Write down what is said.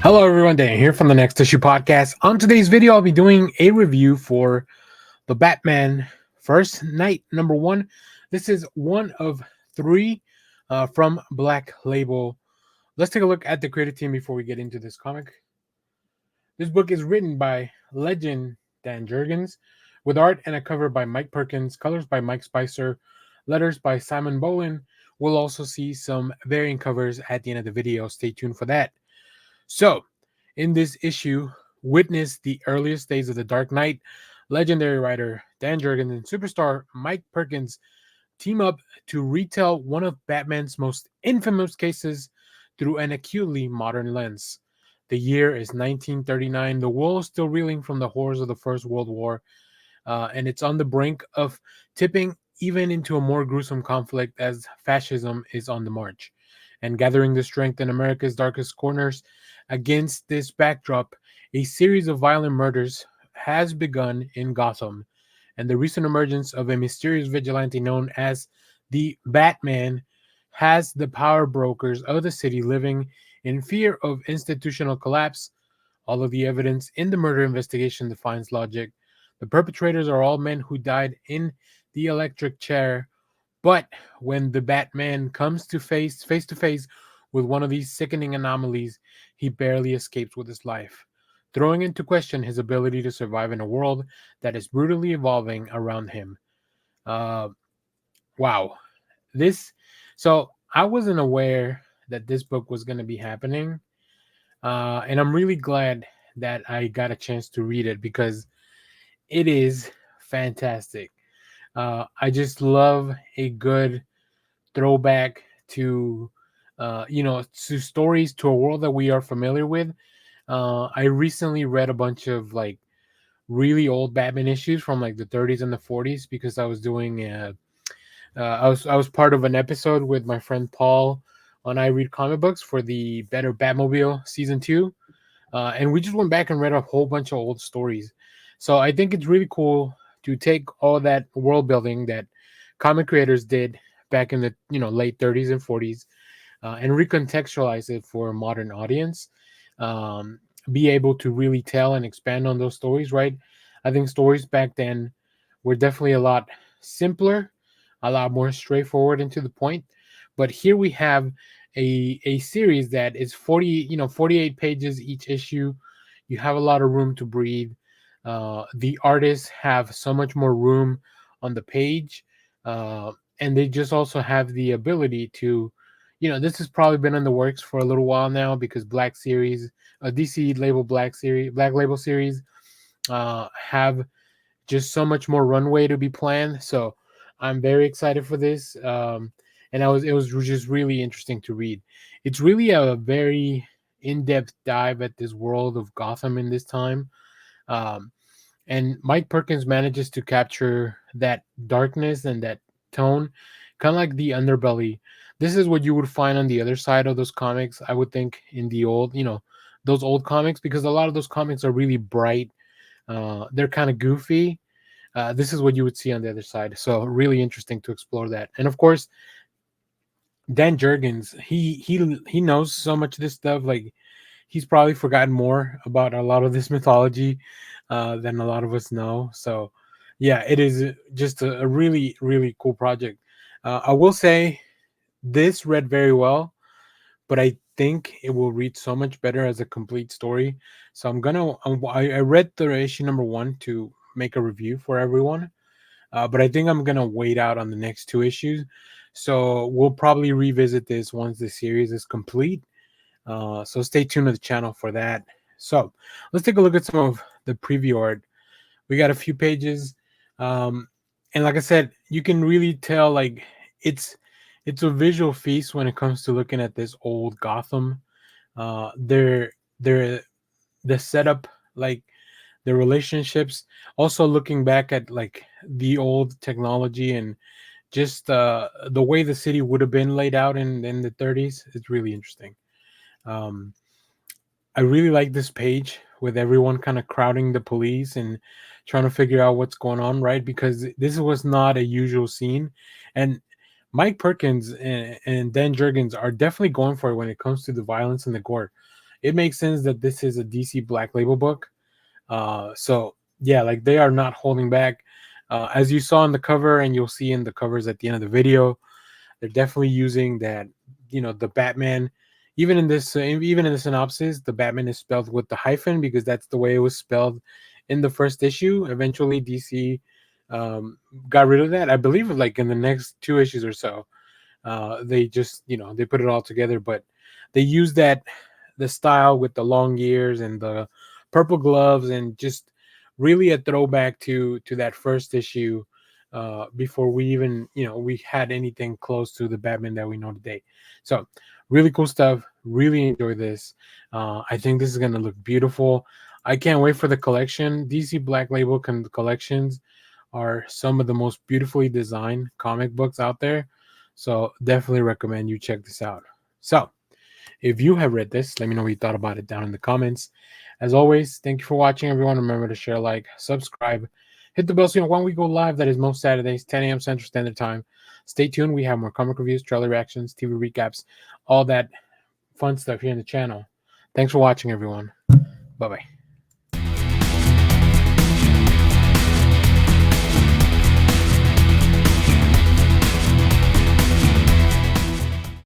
Hello everyone, Dan here from the Next Issue Podcast. On today's video, I'll be doing a review for the Batman First Night #1. This is one of three from Black Label. Let's take a look at the creative team before we get into this comic. This book is written by legend Dan Jurgens, with art and a cover by Mike Perkins, colors by Mike Spicer, letters by Simon Bolin. We'll also see some variant covers at the end of the video. Stay tuned for that. So, in this issue, witness the earliest days of the Dark Knight. Legendary writer Dan Jurgens and superstar Mike Perkins team up to retell one of Batman's most infamous cases through an acutely modern lens. The year is 1939. The world is still reeling from the horrors of the First World War, and it's on the brink of tipping even into a more gruesome conflict as fascism is on the march. And gathering the strength in America's darkest corners, against this backdrop, a series of violent murders has begun in Gotham, and the recent emergence of a mysterious vigilante known as the Batman has the power brokers of the city living in fear of institutional collapse. All of the evidence in the murder investigation defies logic. The perpetrators are all men who died in the electric chair, but when the Batman comes to face to face with one of these sickening anomalies, he barely escapes with his life, throwing into question his ability to survive in a world that is brutally evolving around him. Uh, wow. This, so I wasn't aware that this book was going to be happening. And I'm really glad that I got a chance to read it because it is fantastic. I just love a good throwback to to stories, to a world that we are familiar with. I recently read a bunch of like really old Batman issues from like the 30s and the 40s because I was doing I was part of an episode with my friend Paul on I Read Comic Books for the Better Batmobile season 2. And we just went back and read a whole bunch of old stories. So I think it's really cool to take all that world building that comic creators did back in the late 30s and 40s, and recontextualize it for a modern audience. Um, be able to really tell and expand on those stories, right? I think stories back then were definitely a lot simpler, a lot more straightforward and to the point. But here we have a series that is 48 pages each issue. You have a lot of room to breathe. The artists have so much more room on the page, and they just also have the ability to, this has probably been in the works for a little while now because Black Series, DC label Black Label series, have just so much more runway to be planned. So I'm very excited for this. And it was just really interesting to read. It's really a very in-depth dive at this world of Gotham in this time. Um, and Mike Perkins manages to capture that darkness and that tone, kind of like the underbelly. This is what you would find on the other side of those comics, I would think, in the old, those old comics, because a lot of those comics are really bright. They're kind of goofy. This is what you would see on the other side. So really interesting to explore that. And of course, Dan Jurgens, he knows so much of this stuff. Like he's probably forgotten more about a lot of this mythology than a lot of us know. So yeah, it is just a really really cool project. I will say this read very well, but I think it will read so much better as a complete story. So I read the issue #1 to make a review for everyone, but I think I'm gonna wait out on the next two issues. So we'll probably revisit this once the series is complete. So stay tuned to the channel for that. So let's take a look at some of the preview art. We got a few pages, um, and like I said, you can really tell like it's it's a visual feast when it comes to looking at this old Gotham. They're the setup, like the relationships, also looking back at like the old technology and just the way the city would have been laid out in the 30s is really interesting. um, I really like this page with everyone kind of crowding the police and trying to figure out what's going on, right? Because this was not a usual scene. And Mike Perkins and Dan Jurgens are definitely going for it when it comes to the violence and the gore. it makes sense that this is a DC Black Label book. So yeah, like they are not holding back. As you saw on the cover, and you'll see in the covers at the end of the video, they're definitely using that. The Batman, even in the synopsis, the Batman is spelled with the hyphen because that's the way it was spelled in the first issue. Eventually, DC got rid of that. I believe, like in the next 2 issues or so, they just they put it all together. But they use that the style with the long ears and the purple gloves, and just really a throwback to that first issue, before we even we had anything close to the Batman that we know today. So really cool stuff. Really enjoy this. I think this is going to look beautiful. I can't wait for the collection. DC Black Label collections are some of the most beautifully designed comic books out there. So definitely recommend you check this out. So if you have read this, let me know what you thought about it down in the comments. As always, thank you for watching, everyone. Remember to share, like, subscribe, hit the bell so you know when we go live. That is most Saturdays, 10 a.m. Central Standard Time. Stay tuned. We have more comic reviews, trailer reactions, TV recaps, all that fun stuff here in the channel. Thanks for watching, everyone. Bye-bye.